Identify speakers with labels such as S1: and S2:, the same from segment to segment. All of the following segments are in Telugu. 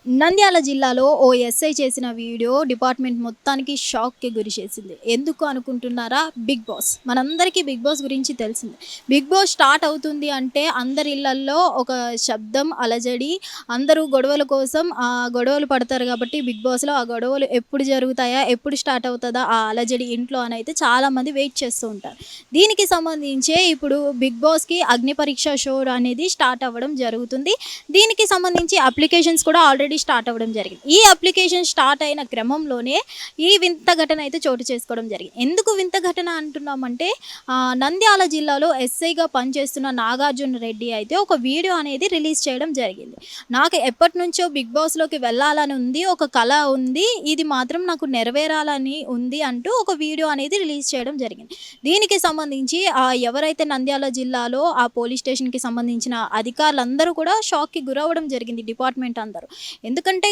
S1: నంద్యాల జిల్లాలో ఓ ఎస్ఐ చేసిన వీడియో డిపార్ట్మెంట్ మొత్తానికి షాక్కి గురి చేసింది. ఎందుకు అనుకుంటున్నారా? Bigg Boss. మనందరికీ బిగ్ బాస్ గురించి తెలిసింది. బిగ్ బాస్ స్టార్ట్ అవుతుంది అంటే అందరి ఇళ్లల్లో ఒక శబ్దం, అలజడి, అందరూ గొడవల కోసం గొడవలు పడతారు కాబట్టి బిగ్ బాస్లో ఆ గొడవలు ఎప్పుడు జరుగుతాయా, ఎప్పుడు స్టార్ట్ అవుతుందా ఆ అలజడి ఇంట్లో అని అయితే చాలామంది వెయిట్ చేస్తూ ఉంటారు. దీనికి సంబంధించే ఇప్పుడు బిగ్ బాస్కి అగ్ని పరీక్ష షో అనేది స్టార్ట్ అవ్వడం జరుగుతుంది. దీనికి సంబంధించి అప్లికేషన్స్ కూడా ఆల్రెడీ స్టార్ట్ అవ్వడం జరిగింది. ఈ అప్లికేషన్ స్టార్ట్ అయిన క్రమంలోనే ఈ వింత ఘటన అయితే చోటు చేసుకోవడం జరిగింది. ఎందుకు వింత ఘటన అంటున్నామంటే నంద్యాల జిల్లాలో ఎస్ఐగా పనిచేస్తున్న నాగార్జున రెడ్డి అయితే ఒక వీడియో అనేది రిలీజ్ చేయడం జరిగింది. నాకు ఎప్పటి నుంచో బిగ్ బాస్లోకి వెళ్ళాలని ఉంది, ఒక కళ ఉంది, ఇది మాత్రం నాకు నెరవేరాలని ఉంది అంటూ ఒక వీడియో అనేది రిలీజ్ చేయడం జరిగింది. దీనికి సంబంధించి ఎవరైతే నంద్యాల జిల్లాలో ఆ పోలీస్ స్టేషన్కి సంబంధించిన అధికారులందరూ కూడా షాక్కి గురవడం జరిగింది. డిపార్ట్మెంట్ అందరూ. ఎందుకంటే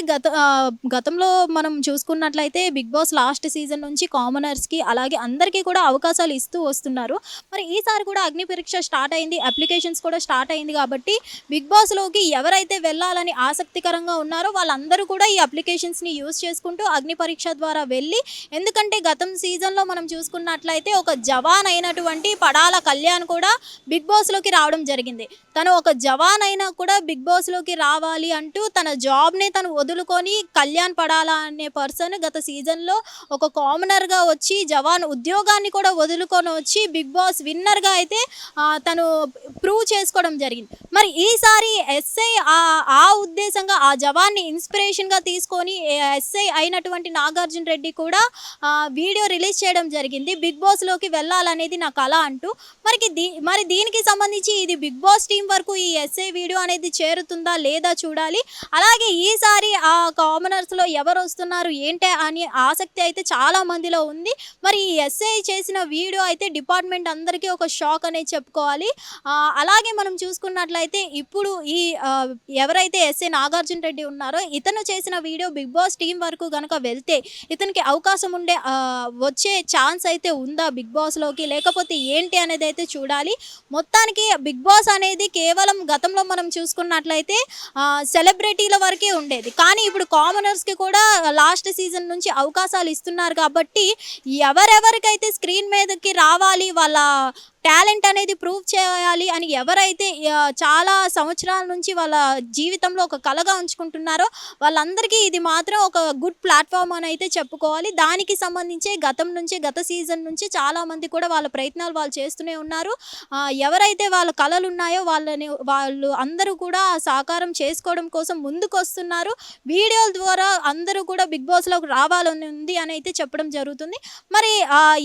S1: గతంలో మనం చూసుకున్నట్లయితే బిగ్ బాస్ లాస్ట్ సీజన్ నుంచి కామనర్స్కి అలాగే అందరికీ కూడా అవకాశాలు ఇస్తూ వస్తున్నారు. మరి ఈసారి కూడా అగ్ని పరీక్ష స్టార్ట్ అయింది, అప్లికేషన్స్ కూడా స్టార్ట్ అయింది కాబట్టి బిగ్ బాస్లోకి ఎవరైతే వెళ్ళాలని ఆసక్తికరంగా ఉన్నారో వాళ్ళందరూ కూడా ఈ అప్లికేషన్స్ని యూజ్ చేసుకుంటూ అగ్ని పరీక్ష ద్వారా వెళ్ళి, ఎందుకంటే గతం సీజన్లో మనం చూసుకున్నట్లయితే ఒక జవాన్ అయినటువంటి పడాల కళ్యాణ్ కూడా బిగ్ బాస్లోకి రావడం జరిగింది. తను ఒక జవాన్ అయినా కూడా బిగ్ బాస్లోకి రావాలి అంటూ తన జాబ్ని తను వదులుకొని కళ్యాణ్ పడాలా అనే పర్సన్ గత సీజన్లో ఒక కామనర్గా వచ్చి జవాన్ ఉద్యోగాన్ని కూడా వదులుకొని వచ్చి బిగ్ బాస్ విన్నర్గా అయితే తను ప్రూవ్ చేసుకోవడం జరిగింది. మరి ఈసారి ఎస్ఐ ఆ ఉద్దేశంగా ఆ జవాన్ని ఇన్స్పిరేషన్గా తీసుకొని ఎస్ఐ అయినటువంటి నాగార్జున రెడ్డి కూడా వీడియో రిలీజ్ చేయడం జరిగింది. బిగ్ బాస్లోకి వెళ్ళాలనేది నా కళ అంటూ. మరి దీనికి సంబంధించి ఇది బిగ్ బాస్ టీం వరకు ఈ ఎస్ఐ వీడియో అనేది చేరుతుందా లేదా చూడాలి. అలాగే ఈసారి ఆ కామనర్స్లో ఎవరు వస్తున్నారు ఏంటి అని ఆసక్తి అయితే చాలా మందిలో ఉంది. మరి ఈ ఎస్ఐ చేసిన వీడియో అయితే డిపార్ట్మెంట్ అందరికీ ఒక షాక్ అనేది చెప్పుకోవాలి. అలాగే మనం చూసుకున్నట్లయితే ఇప్పుడు ఈ ఎవరైతే ఎస్ఐ నాగార్జున రెడ్డి ఉన్నారో ఇతను చేసిన వీడియో బిగ్ బాస్ టీం వరకు కనుక వెళ్తే ఇతనికి అవకాశం వచ్చే ఛాన్స్ అయితే ఉందా బిగ్ బాస్లోకి, లేకపోతే ఏంటి అనేది అయితే చూడాలి. మొత్తానికి బిగ్ బాస్ అనేది కేవలం గతంలో మనం చూసుకున్నట్లయితే సెలబ్రిటీల వరకే ఉండేది. కానీ ఇప్పుడు కామనర్స్కి కూడా లాస్ట్ సీజన్ నుంచి అవకాశాలు ఇస్తున్నారు కాబట్టి ఎవరెవరికైతే స్క్రీన్ మీదకి రావాలి, వాళ్ళ టాలెంట్ అనేది ప్రూవ్ చేయాలి అని ఎవరైతే చాలా సంవత్సరాల నుంచి వాళ్ళ జీవితంలో ఒక కళగా ఉంచుకుంటున్నారో వాళ్ళందరికీ ఇది మాత్రం ఒక గుడ్ ప్లాట్ఫామ్ అని అయితే చెప్పుకోవాలి. దానికి సంబంధించి గత సీజన్ నుంచి చాలామంది కూడా వాళ్ళ ప్రయత్నాలు వాళ్ళు చేస్తూనే ఉన్నారు. ఎవరైతే వాళ్ళ కళలు ఉన్నాయో వాళ్ళు అందరూ కూడా సాకారం చేసుకోవడం కోసం ముందుకు వస్తున్నారు. వీడియోల ద్వారా అందరూ కూడా బిగ్ బాస్లోకి రావాలని ఉంది అని అయితే చెప్పడం జరుగుతుంది. మరి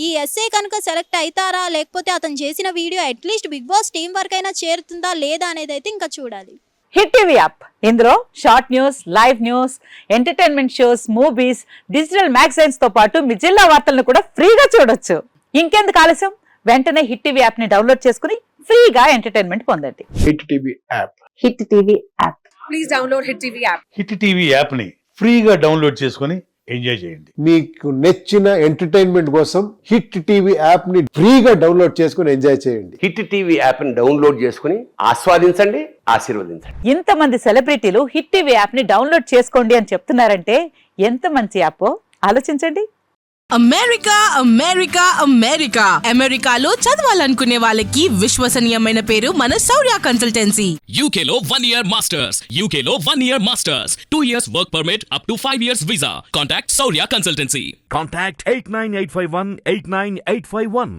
S1: ఈ ఎస్ఏ కనుక సెలెక్ట్ అవుతారా, లేకపోతే అతను చేసిన video at least Bigg Boss team వరకైనా చేరుతుందా లేదా అనేది అయితే ఇంకా చూడాలి.
S2: హిట్ టీవీ యాప్, ఇందులో short news, live news, entertainment shows, movies, digital magazines తో పాటు మీ జిల్లా వార్తలను కూడా ఫ్రీగా చూడొచ్చు. ఇంకెందుకు ఆలస్యం, వెంటనే హిట్ టీవీ యాప్ ని డౌన్లోడ్ చేసుకుని ఫ్రీగా ఎంటర్టైన్మెంట్ పొందండి.
S3: Hit TV app.
S2: Hit TV app.
S4: Please download hit TV app.
S5: Hit TV app ని ఫ్రీగా డౌన్లోడ్ చేసుకుని ఎంజాయ్ చేయండి.
S3: మీకు నచ్చిన ఎంటర్టైన్మెంట్ కోసం హిట్ టీవీ యాప్ ని ఫ్రీగా డౌన్లోడ్ చేసుకుని ఎంజాయ్ చేయండి.
S6: హిట్ టీవీ యాప్ ని డౌన్లోడ్ చేసుకుని ఆస్వాదించండి, ఆశీర్వదించండి.
S2: ఇంతమంది సెలబ్రిటీలు హిట్ టీవీ యాప్ ని డౌన్లోడ్ చేసుకోండి అని చెప్తున్నారంటే ఎంత మంచి యాప్ ఆలోచించండి.
S4: అమెరికా అమెరికా అమెరికా అమెరికాలో చదవాలనుకునే వాళ్ళకి విశ్వసనీయమైన పేరు మన శౌర్య కన్సల్టెన్సీ.
S7: UK లో 1 year masters, UK లో 1 year masters, 2 years work permit up to 5 years visa. Contact Saurya Consultancy.
S8: Contact 89851 89851.